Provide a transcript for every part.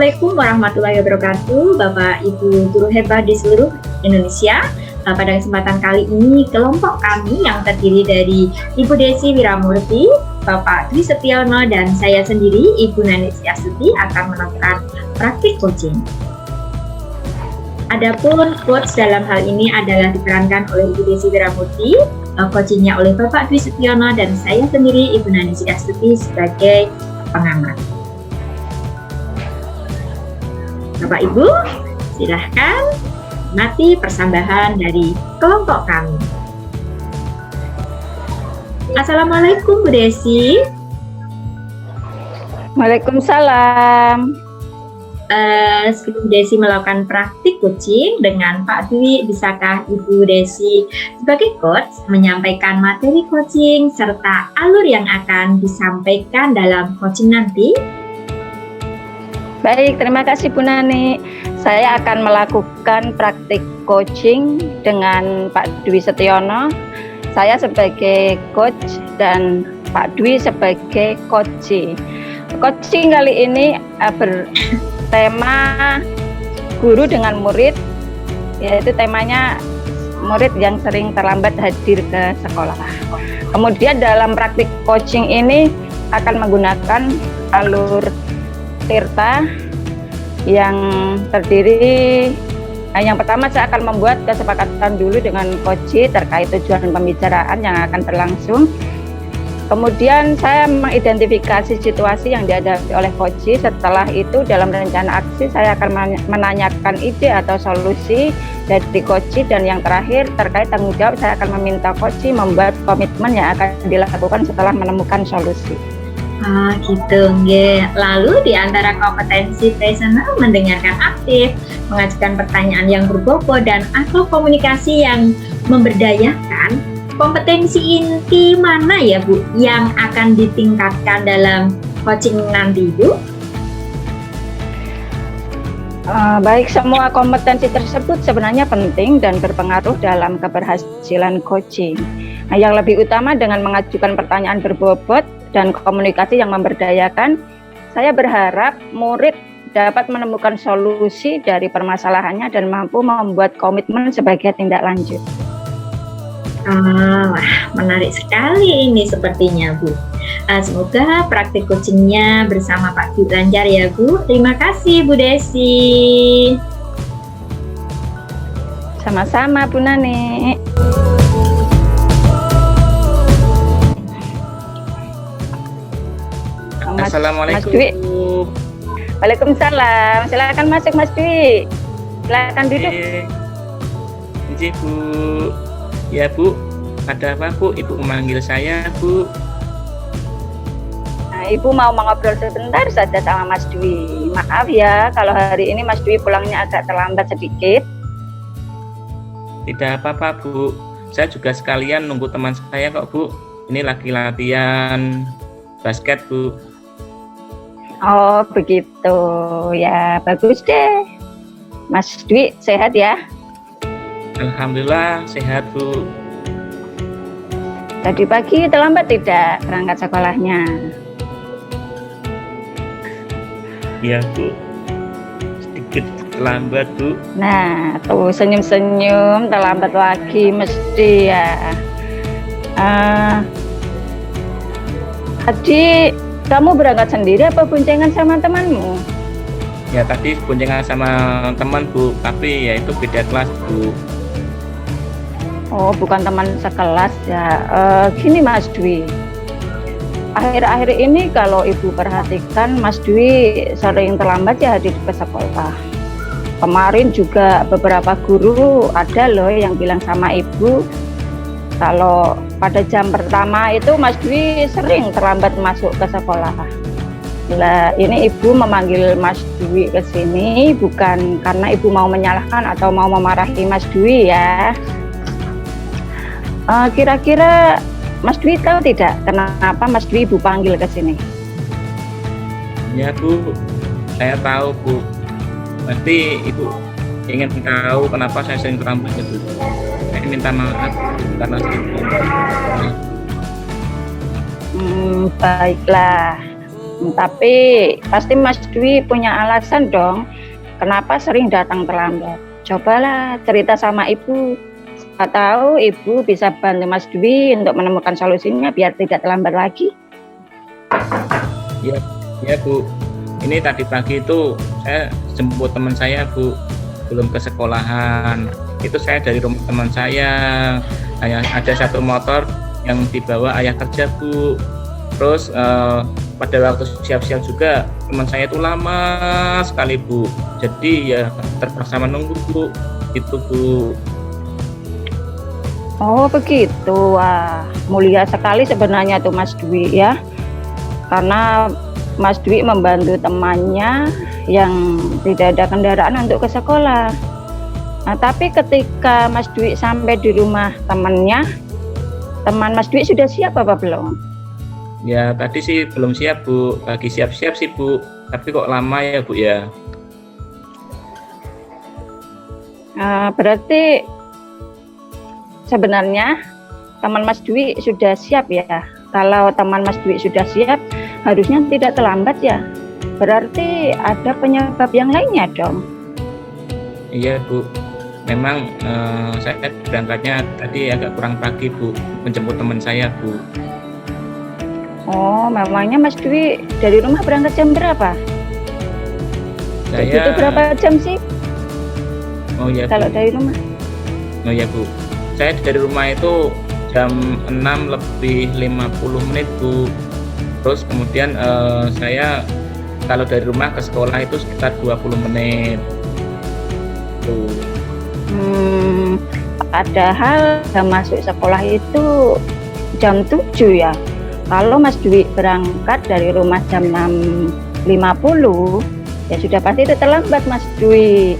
Assalamualaikum warahmatullahi wabarakatuh, Bapak Ibu guru hebat di seluruh Indonesia. Pada kesempatan kali ini, kelompok kami yang terdiri dari Ibu Desi Wiramurti, Bapak Dwi Setiono, dan saya sendiri, Ibu Nani Setiastuti, akan menerapkan praktik coaching. Adapun coach dalam hal ini adalah diperankan oleh Ibu Desi Wiramurti, coachingnya oleh Bapak Dwi Setiono, dan saya sendiri, Ibu Nani Setiastuti, sebagai pengamat. Bapak Ibu, silahkan nikmati persembahan dari kelompok kami. Assalamualaikum Bu Desi. Waalaikumsalam. Sebelum Desi melakukan praktik coaching dengan Pak Dwi, bisakah Ibu Desi sebagai coach menyampaikan materi coaching serta alur yang akan disampaikan dalam coaching nanti? Baik, terima kasih Bu Nani. Saya akan melakukan praktik coaching dengan Pak Dwi Setiono. Saya sebagai coach dan Pak Dwi sebagai coachee. Coaching kali ini bertema guru dengan murid, yaitu temanya murid yang sering terlambat hadir ke sekolah. Kemudian dalam praktik coaching ini akan menggunakan alur Tirta yang terdiri, yang pertama saya akan membuat kesepakatan dulu dengan coachee terkait tujuan pembicaraan yang akan berlangsung. Kemudian saya mengidentifikasi situasi yang dihadapi oleh coachee. Setelah itu dalam rencana aksi saya akan menanyakan ide atau solusi dari coachee, dan yang terakhir terkait tanggung jawab saya akan meminta coachee membuat komitmen yang akan dilakukan setelah menemukan solusi. Gitu, nggih. Lalu di antara kompetensi personal mendengarkan aktif, mengajukan pertanyaan yang berbobot, dan atau komunikasi yang memberdayakan, kompetensi inti mana ya Bu yang akan ditingkatkan dalam coaching nanti Bu? Baik, semua kompetensi tersebut sebenarnya penting dan berpengaruh dalam keberhasilan coaching. Nah, yang lebih utama dengan mengajukan pertanyaan berbobot dan komunikasi yang memberdayakan, saya berharap murid dapat menemukan solusi dari permasalahannya dan mampu membuat komitmen sebagai tindak lanjut. Wah, menarik sekali ini sepertinya Bu. Semoga praktik coachingnya bersama Pak Dwi lancar ya Bu. Terima kasih Bu Desi. Sama-sama Bu Nani. Assalamualaikum. Mas Dwi. Waalaikumsalam. Silakan masuk Mas Dwi. Silakan duduk. Izin Bu. Ya Bu, ada apa Bu? Ibu memanggil saya Bu. Nah, Ibu mau mengobrol sebentar saja sama Mas Dwi. Maaf ya kalau hari ini Mas Dwi pulangnya agak terlambat sedikit. Tidak apa-apa Bu. Saya juga sekalian nunggu teman saya kok Bu. Ini lagi latihan basket Bu. Oh begitu ya, bagus deh. Mas Dwi sehat ya? Alhamdulillah sehat Bu. Tadi pagi terlambat tidak berangkat sekolahnya? Iya Bu, sedikit terlambat Bu. Nah tuh senyum-senyum, terlambat lagi mesti ya. Tadi kamu berangkat sendiri apa boncengan sama temanmu? Ya tadi boncengan sama teman Bu, tapi ya itu beda kelas Bu. Oh bukan teman sekelas ya. Gini Mas Dwi, akhir-akhir ini kalau Ibu perhatikan Mas Dwi sering terlambat ya hadir ke sekolah. Kemarin juga beberapa guru ada loh yang bilang sama Ibu kalau pada jam pertama itu Mas Dwi sering terlambat masuk ke sekolah. Nah, ini Ibu memanggil Mas Dwi ke sini bukan karena Ibu mau menyalahkan atau mau memarahi Mas Dwi ya. Kira-kira Mas Dwi tahu tidak kenapa Mas Dwi Ibu panggil ke sini? Ya Bu, saya tahu Bu. Pasti Ibu ingin tahu kenapa saya sering terlambat ya Bu. Saya minta maaf karena sering terlambat. Baiklah. Tapi pasti Mas Dwi punya alasan dong, kenapa sering datang terlambat. Cobalah cerita sama ibu. Siapa tahu ibu bisa bantu Mas Dwi untuk menemukan solusinya biar tidak terlambat lagi. Iya, iya Bu. Ini tadi pagi itu saya jemput teman saya Bu, belum ke sekolahan. Itu saya dari rumah teman saya, hanya ada satu motor yang dibawa ayah kerja Bu. Terus pada waktu siap-siap juga teman saya itu lama sekali Bu. Jadi ya terpaksa menunggu Bu. Itu Bu. Oh begitu, wah mulia sekali sebenarnya tuh Mas Dwi ya. Karena Mas Dwi membantu temannya yang tidak ada kendaraan untuk ke sekolah. Nah, tapi ketika Mas Dwi sampai di rumah temannya, teman Mas Dwi sudah siap apa belum? Ya tadi sih belum siap Bu, lagi siap-siap sih Bu. Tapi kok lama ya Bu ya? Berarti sebenarnya teman Mas Dwi sudah siap ya. Kalau teman Mas Dwi sudah siap, harusnya tidak terlambat ya. Berarti ada penyebab yang lainnya dong. Iya Bu, memang saya berangkatnya tadi agak kurang pagi Bu, menjemput teman saya Bu. Oh, memangnya Mas Dwi dari rumah berangkat jam berapa? Itu berapa jam sih? Oh iya kalau Bu. dari rumah? Oh iya Bu, saya dari rumah itu jam 6:50 Bu. Terus kemudian saya kalau dari rumah ke sekolah itu sekitar 20 menit. Tuh. Padahal jam masuk sekolah itu jam 7 ya. Kalau Mas Dwi berangkat dari rumah jam 6:50, ya sudah pasti itu terlambat Mas Dwi.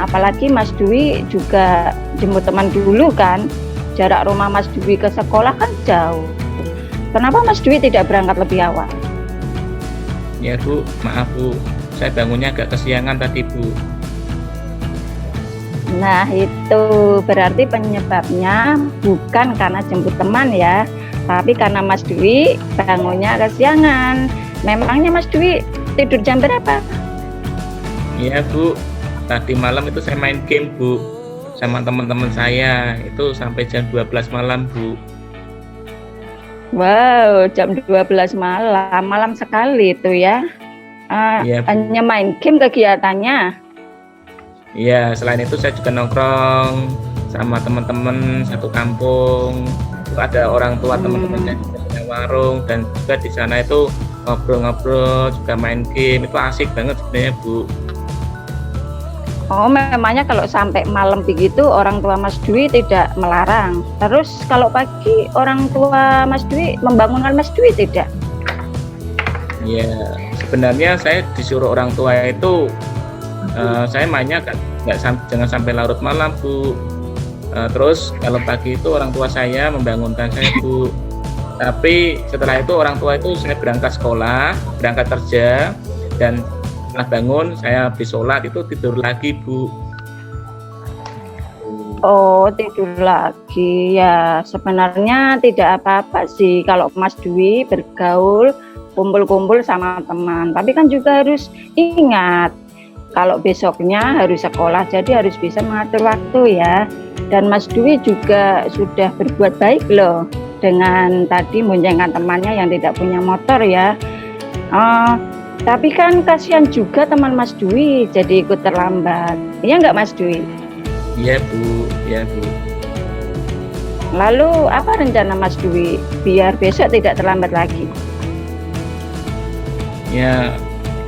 Apalagi Mas Dwi juga jemput teman dulu kan. Jarak rumah Mas Dwi ke sekolah kan jauh. Kenapa Mas Dwi tidak berangkat lebih awal? Ya Bu, maaf Bu, saya bangunnya agak kesiangan tadi Bu. Nah itu berarti penyebabnya bukan karena jemput teman ya, tapi karena Mas Dwi bangunnya kesiangan. Memangnya Mas Dwi tidur jam berapa? Iya Bu, tadi malam itu saya main game Bu sama teman-teman saya, itu sampai jam 12 malam Bu. Wow, jam 12 malam, malam sekali itu ya. Iya, Bu. Hanya main game kegiatannya. Iya, selain itu saya juga nongkrong sama teman-teman satu kampung. Itu ada orang tua teman-teman saya juga punya warung, dan juga di sana itu ngobrol-ngobrol, juga main game. Itu asik banget sebenarnya Bu. Oh, memangnya kalau sampai malam begitu orang tua Mas Dwi tidak melarang. Terus kalau pagi orang tua Mas Dwi membangunkan Mas Dwi tidak? Iya, sebenarnya saya disuruh orang tua itu saya mainnya jangan sampai larut malam Bu. Terus kalau pagi itu orang tua saya membangunkan saya Bu. Tapi setelah itu orang tua itu saya berangkat sekolah, berangkat kerja, dan setelah bangun saya habis sholat itu tidur lagi Bu. Oh, tidur lagi ya. Sebenarnya tidak apa-apa sih kalau Mas Dwi bergaul, kumpul-kumpul sama teman. Tapi kan juga harus ingat kalau besoknya harus sekolah, jadi harus bisa mengatur waktu ya. Dan Mas Dwi juga sudah berbuat baik loh dengan tadi menjengkan temannya yang tidak punya motor ya. Tapi kan kasihan juga teman Mas Dwi jadi ikut terlambat. Iya nggak Mas Dwi? Iya Bu, iya Bu. Lalu apa rencana Mas Dwi biar besok tidak terlambat lagi? Ya,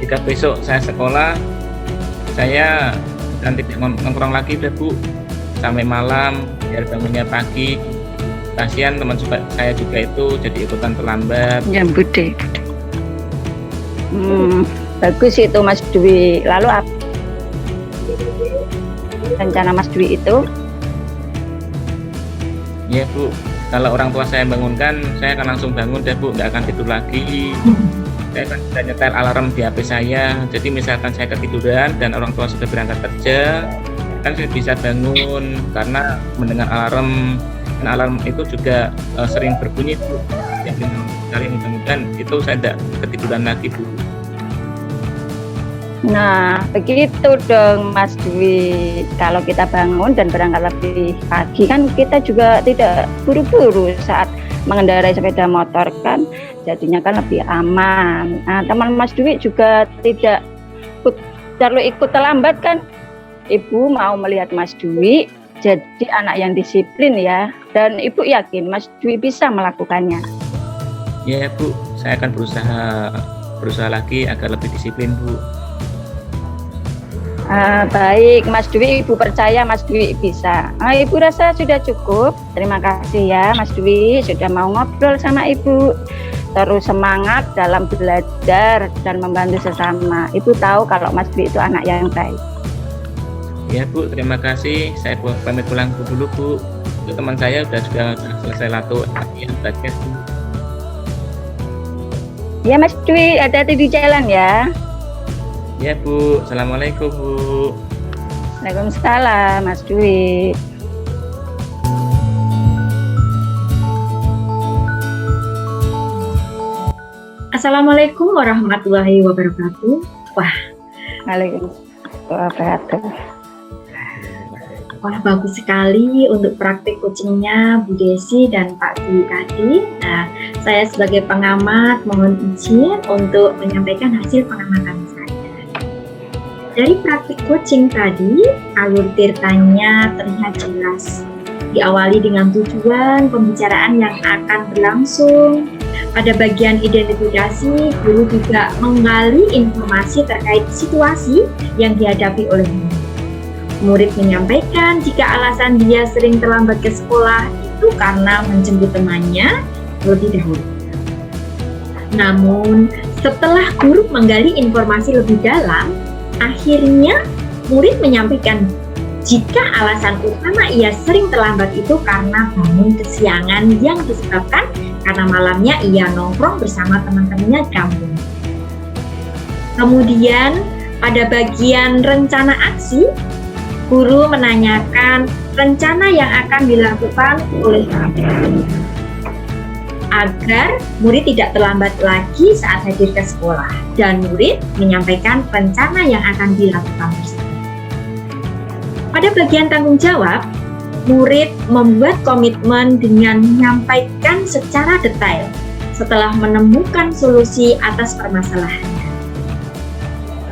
jika besok saya sekolah, saya nanti nongkrong lagi udah Bu sampai malam biar bangunnya pagi. Kasihan teman saya juga itu jadi ikutan terlambat. Ya bude. Bagus itu Mas Dwi. Lalu apa rencana Mas Dwi itu? Iya Bu, kalau orang tua saya bangunkan, saya akan langsung bangun deh Bu, nggak akan tidur lagi. Saya akan bisa nyetel alarm di HP saya. Jadi misalkan saya ketiduran dan orang tua sudah berangkat kerja, kan saya bisa bangun karena mendengar alarm. Dan alarm itu juga sering berbunyi Bu. ya terima kasih sekali, mudah-mudahan itu saya tidak ketiduran lagi Bu. Nah, begitu dong Mas Dwi. Kalau kita bangun dan berangkat lebih pagi kan kita juga tidak buru-buru saat mengendarai sepeda motor kan, jadinya kan lebih aman. Nah, teman Mas Dwi juga tidak terlalu ikut terlambat kan. Ibu mau melihat Mas Dwi jadi anak yang disiplin ya, dan Ibu yakin Mas Dwi bisa melakukannya. Ya Bu, saya akan berusaha lagi agar lebih disiplin Bu. Baik, Mas Dwi, Ibu percaya Mas Dwi bisa. Ibu rasa sudah cukup. Terima kasih ya Mas Dwi sudah mau ngobrol sama Ibu. Terus semangat dalam belajar dan membantu sesama. Ibu tahu kalau Mas Dwi itu anak yang baik. Ya Bu, terima kasih. Saya pamit pulang dulu Bu. Itu teman saya sudah selesai latihan basket Bu. Ya Mas Dwi, hati-hati di jalan ya. Ya Bu, Assalamualaikum Bu. Waalaikumsalam Mas Dwi. Assalamualaikum warahmatullahi wabarakatuh. Waalaikumsalam wabarakatuh. Wah, bagus sekali untuk praktik coachingnya Bu Desi dan Pak Dwi tadi. Nah, saya sebagai pengamat mohon izin untuk menyampaikan hasil pengamatan saya. Dari praktik coaching tadi, alur ceritanya terlihat jelas. Diawali dengan tujuan pembicaraan yang akan berlangsung. Pada bagian identifikasi, guru juga menggali informasi terkait situasi yang dihadapi oleh murid. Murid menyampaikan jika alasan dia sering terlambat ke sekolah itu karena menjemput temannya lebih dahulu. Namun, setelah guru menggali informasi lebih dalam, akhirnya murid menyampaikan jika alasan utama ia sering terlambat itu karena bangun kesiangan yang disebabkan karena malamnya ia nongkrong bersama teman-temannya di kampung. Kemudian pada bagian rencana aksi, guru menanyakan rencana yang akan dilakukan oleh murid agar murid tidak terlambat lagi saat hadir ke sekolah, dan murid menyampaikan rencana yang akan dilakukan bersama. Pada bagian tanggung jawab, murid membuat komitmen dengan menyampaikan secara detail setelah menemukan solusi atas permasalahannya.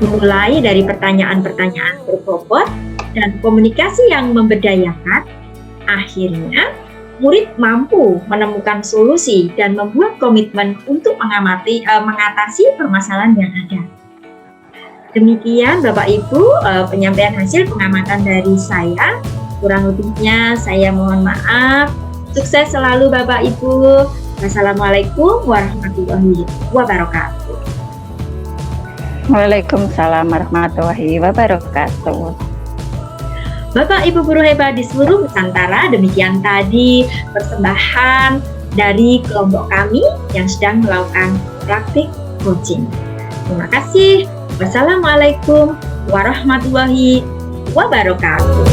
Mulai dari pertanyaan-pertanyaan berbobot dan komunikasi yang memberdayakan, akhirnya murid mampu menemukan solusi dan membuat komitmen untuk mengatasi permasalahan yang ada. Demikian Bapak Ibu penyampaian hasil pengamatan dari saya. Kurang lebihnya saya mohon maaf. Sukses selalu Bapak Ibu. Wassalamualaikum warahmatullahi wabarakatuh. Waalaikumsalam warahmatullahi wabarakatuh. Bapak Ibu guru hebat di seluruh Nusantara, demikian tadi persembahan dari kelompok kami yang sedang melakukan praktik coaching. Terima kasih. Wassalamualaikum warahmatullahi wabarakatuh.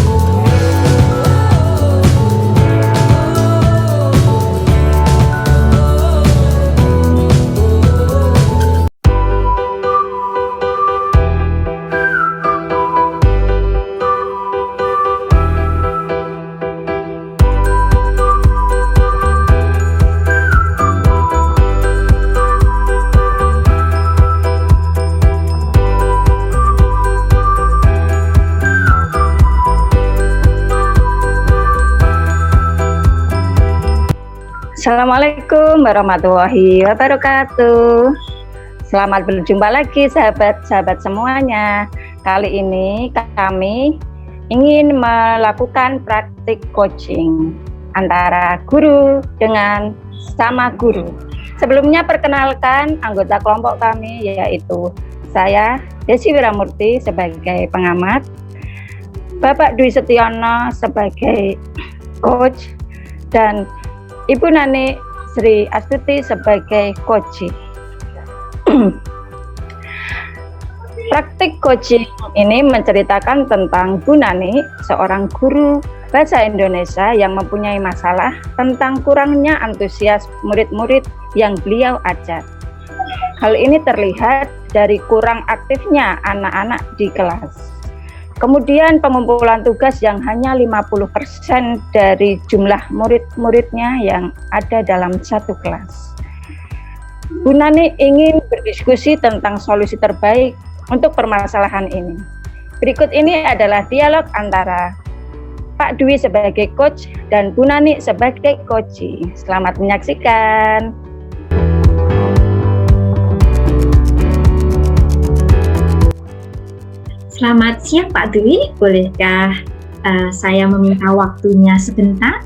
Assalamualaikum warahmatullahi wabarakatuh. Selamat berjumpa lagi sahabat-sahabat semuanya. Kali ini kami ingin melakukan praktik coaching antara guru dengan sama guru. Sebelumnya perkenalkan anggota kelompok kami, yaitu saya Desi Wiramurti sebagai pengamat, Bapak Dwi Setiono sebagai coach, dan Ibu Nani Sri Astuti sebagai coach. Praktik coaching ini menceritakan tentang Bu Nani, seorang guru bahasa Indonesia yang mempunyai masalah tentang kurangnya antusias murid-murid yang beliau ajar. Hal ini terlihat dari kurang aktifnya anak-anak di kelas. Kemudian pengumpulan tugas yang hanya 50% dari jumlah murid-muridnya yang ada dalam satu kelas. Bu Nani ingin berdiskusi tentang solusi terbaik untuk permasalahan ini. Berikut ini adalah dialog antara Pak Dwi sebagai coach dan Bu Nani sebagai coachee. Selamat menyaksikan. Selamat siang Pak Dwi, bolehkah saya meminta waktunya sebentar?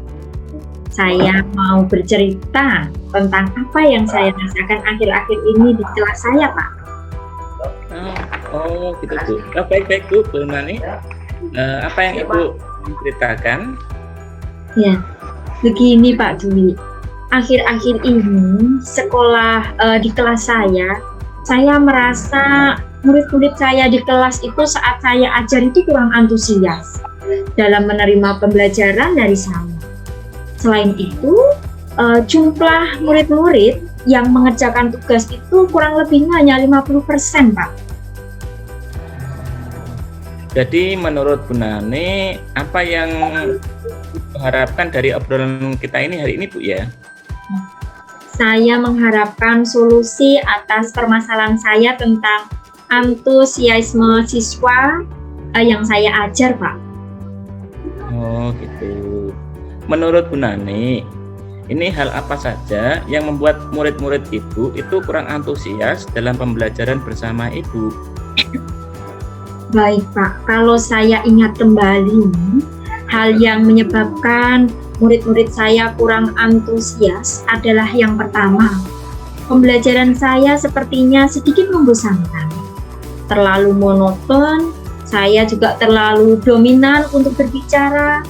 Saya mau bercerita tentang apa yang saya rasakan akhir-akhir ini di kelas saya, Pak. Oh gitu Bu. Baik-baik Bu Nani. Apa yang Ibu ceritakan? Ya, begini Pak Dwi. Akhir-akhir ini sekolah di kelas saya merasa murid-murid saya di kelas itu saat saya ajar itu kurang antusias dalam menerima pembelajaran dari saya. Selain itu, jumlah murid-murid yang mengerjakan tugas itu kurang lebihnya hanya 50%, Pak. Jadi menurut Bu Nani, apa yang diharapkan dari obrolan kita ini hari ini Bu ya? Saya mengharapkan solusi atas permasalahan saya tentang antusiasme siswa yang saya ajar, Pak. Oh gitu. Menurut Bu Nani, ini hal apa saja yang membuat murid-murid Ibu itu kurang antusias dalam pembelajaran bersama Ibu? Baik Pak, kalau saya ingat kembali, hal yang menyebabkan murid-murid saya kurang antusias adalah yang pertama, pembelajaran saya sepertinya sedikit membosankan, terlalu monoton, saya juga terlalu dominan untuk berbicara,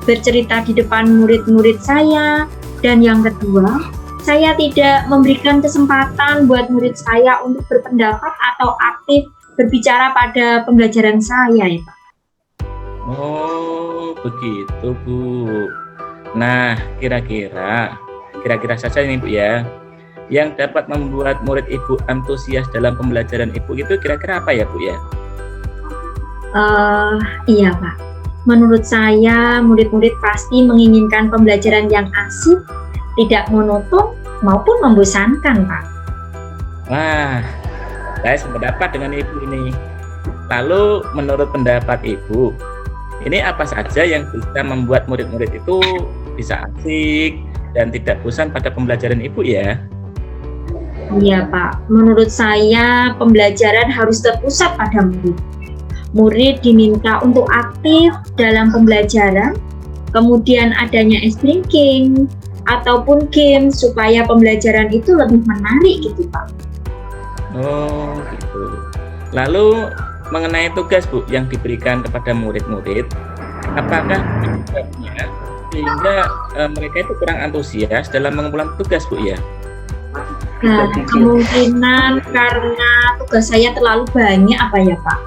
bercerita di depan murid-murid saya, dan yang kedua, saya tidak memberikan kesempatan buat murid saya untuk berpendapat atau aktif berbicara pada pembelajaran saya ya Pak. Oh begitu Bu. Nah kira-kira saja ini Bu ya, yang dapat membuat murid Ibu antusias dalam pembelajaran Ibu itu kira-kira apa ya Bu ya? Iya Pak, menurut saya murid-murid pasti menginginkan pembelajaran yang asik, tidak monoton maupun membosankan Pak. Wah, saya sependapat dengan Ibu ini. Lalu menurut pendapat Ibu, ini apa saja yang bisa membuat murid-murid itu bisa asik dan tidak bosan pada pembelajaran Ibu ya? Iya Pak, menurut saya pembelajaran harus terpusat pada murid. Murid diminta untuk aktif dalam pembelajaran, kemudian adanya ice drinking ataupun game supaya pembelajaran itu lebih menarik gitu Pak. Oh gitu. Lalu mengenai tugas Bu yang diberikan kepada murid-murid, apakah penyebabnya sehingga mereka itu kurang antusias dalam mengumpulkan tugas Bu ya? Nah, kemungkinan karena tugas saya terlalu banyak apa ya Pak,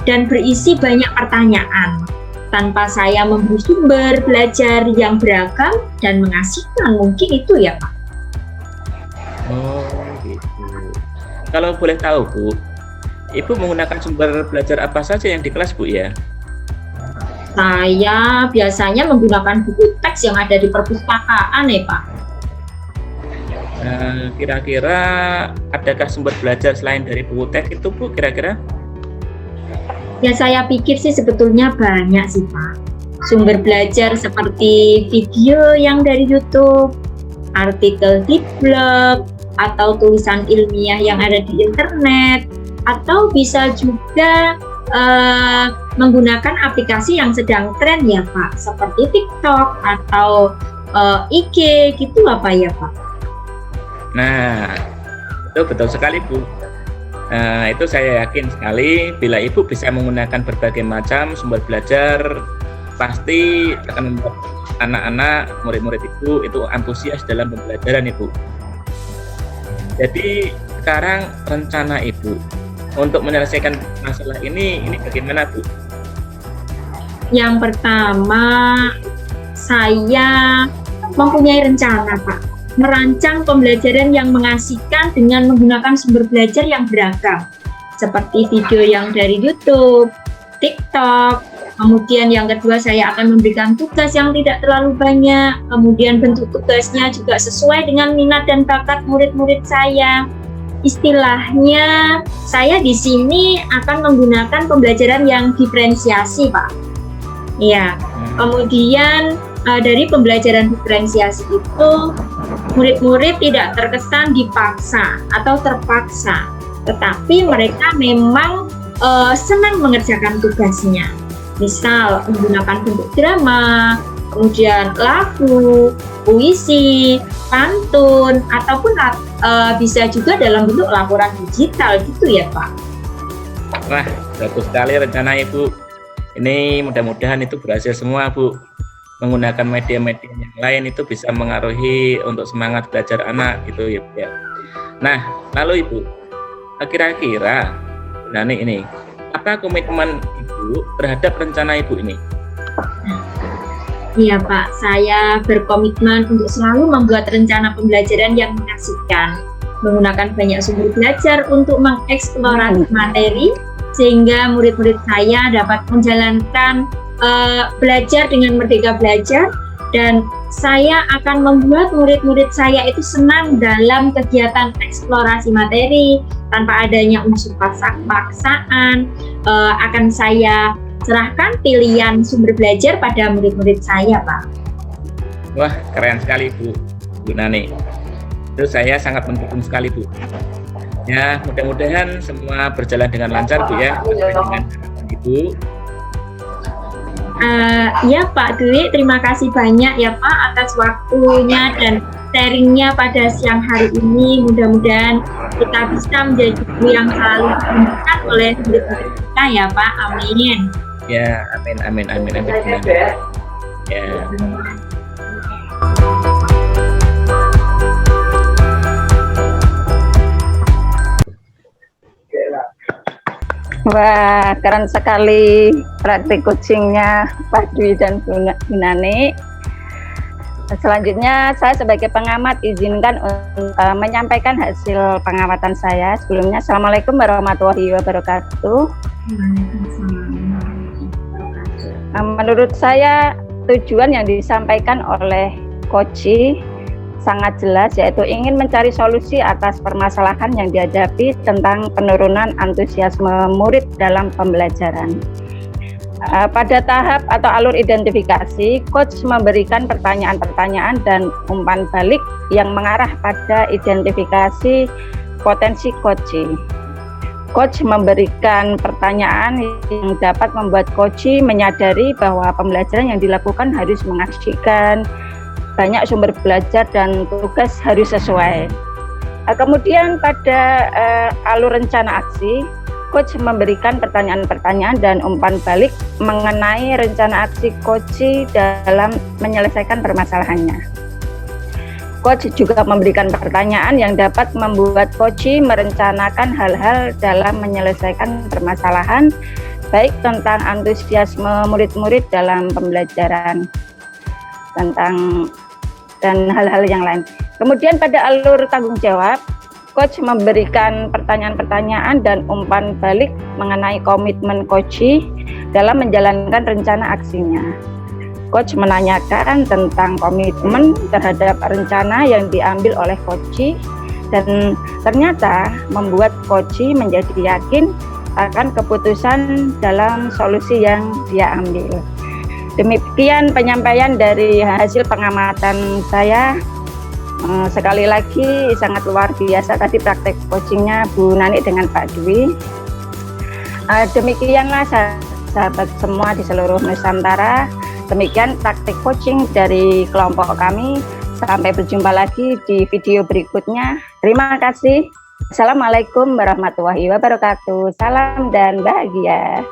dan berisi banyak pertanyaan tanpa saya memberi sumber belajar yang beragam dan mengasihkan, mungkin itu ya Pak. Oh gitu. Kalau boleh tahu Bu, Ibu menggunakan sumber belajar apa saja yang di kelas Bu ya? Saya biasanya menggunakan buku teks yang ada di perpustakaan ya Pak. Kira-kira adakah sumber belajar selain dari buku teks itu Bu kira-kira? Ya saya pikir sih sebetulnya banyak sih Pak. Sumber belajar seperti video yang dari YouTube, artikel di blog, atau tulisan ilmiah yang ada di internet, atau bisa juga menggunakan aplikasi yang sedang tren ya Pak, seperti TikTok atau IG gitu apa ya Pak? Nah, itu betul sekali Bu. Itu saya yakin sekali bila Ibu bisa menggunakan berbagai macam sumber belajar, pasti akan membuat anak-anak, murid-murid Ibu itu antusias dalam pembelajaran Ibu. Jadi sekarang rencana Ibu untuk menyelesaikan masalah ini bagaimana Bu? Yang pertama, saya mempunyai rencana, Pak, merancang pembelajaran yang mengasihkan dengan menggunakan sumber belajar yang beragam, seperti video yang dari YouTube, TikTok. Kemudian yang kedua, saya akan memberikan tugas yang tidak terlalu banyak. Kemudian bentuk tugasnya juga sesuai dengan minat dan bakat murid-murid saya. Istilahnya, saya di sini akan menggunakan pembelajaran yang diferensiasi, Pak. Iya. Kemudian dari pembelajaran diferensiasi itu, murid-murid tidak terkesan dipaksa atau terpaksa, tetapi mereka memang senang mengerjakan tugasnya. Misal menggunakan bentuk drama, kemudian lagu, puisi, pantun, ataupun bisa juga dalam bentuk laporan digital gitu ya, Pak. Wah, bagus sekali rencana Ibu. Ini mudah-mudahan itu berhasil semua, Bu. Menggunakan media-media yang lain itu bisa mengaruhi untuk semangat belajar anak gitu ya, Bu, ya. Nah, lalu Ibu, kira-kira Nani ini, apa komitmen Ibu terhadap rencana Ibu ini? Iya, Pak, saya berkomitmen untuk selalu membuat rencana pembelajaran yang mengasihkan, menggunakan banyak sumber belajar untuk mengeksplorasi materi, sehingga murid-murid saya dapat menjalankan belajar dengan merdeka belajar, dan saya akan membuat murid-murid saya itu senang dalam kegiatan eksplorasi materi tanpa adanya unsur paksaan. Akan saya serahkan pilihan sumber belajar pada murid-murid saya, Pak. Wah, keren sekali Bu Nani. Itu saya sangat mendukung sekali, Bu. Ya, mudah-mudahan semua berjalan dengan lancar, Bu, ya, sesuai dengan harapan Ibu. Ya Pak Dwi, terima kasih banyak ya Pak atas waktunya dan sharingnya pada siang hari ini. Mudah-mudahan kita bisa menjadi guru yang selalu diberkahi oleh murid-murid kita ya Pak. Amin. Ya, amin. Ya. Wah, keren sekali praktik coachingnya Pak Dwi dan Bu Nani. Selanjutnya, saya sebagai pengamat izinkan untuk menyampaikan hasil pengamatan saya. Sebelumnya, Assalamualaikum warahmatullahi wabarakatuh. Menurut saya, tujuan yang disampaikan oleh Coach sangat jelas, yaitu ingin mencari solusi atas permasalahan yang dihadapi tentang penurunan antusiasme murid dalam pembelajaran. Pada tahap atau alur identifikasi, coach memberikan pertanyaan-pertanyaan dan umpan balik yang mengarah pada identifikasi potensi coaching. Coach memberikan pertanyaan yang dapat membuat coach menyadari bahwa pembelajaran yang dilakukan harus mengasihkan, banyak sumber belajar dan tugas harus sesuai. Kemudian pada alur rencana aksi, coach memberikan pertanyaan-pertanyaan dan umpan balik mengenai rencana aksi coach dalam menyelesaikan permasalahannya. Coach juga memberikan pertanyaan yang dapat membuat coach merencanakan hal-hal dalam menyelesaikan permasalahan, baik tentang antusiasme murid-murid dalam pembelajaran, dan hal-hal yang lain. Kemudian pada alur tanggung jawab, coach memberikan pertanyaan-pertanyaan dan umpan balik mengenai komitmen coach dalam menjalankan rencana aksinya. Coach menanyakan tentang komitmen terhadap rencana yang diambil oleh coach, dan ternyata membuat coach menjadi yakin akan keputusan dalam solusi yang dia ambil. Demikian penyampaian dari hasil pengamatan saya. Sekali lagi sangat luar biasa tadi praktek coachingnya Bu Nani dengan Pak Dwi. Demikianlah sahabat semua di seluruh Nusantara. Demikian praktek coaching dari kelompok kami. Sampai berjumpa lagi di video berikutnya. Terima kasih. Assalamualaikum warahmatullahi wabarakatuh. Salam dan bahagia.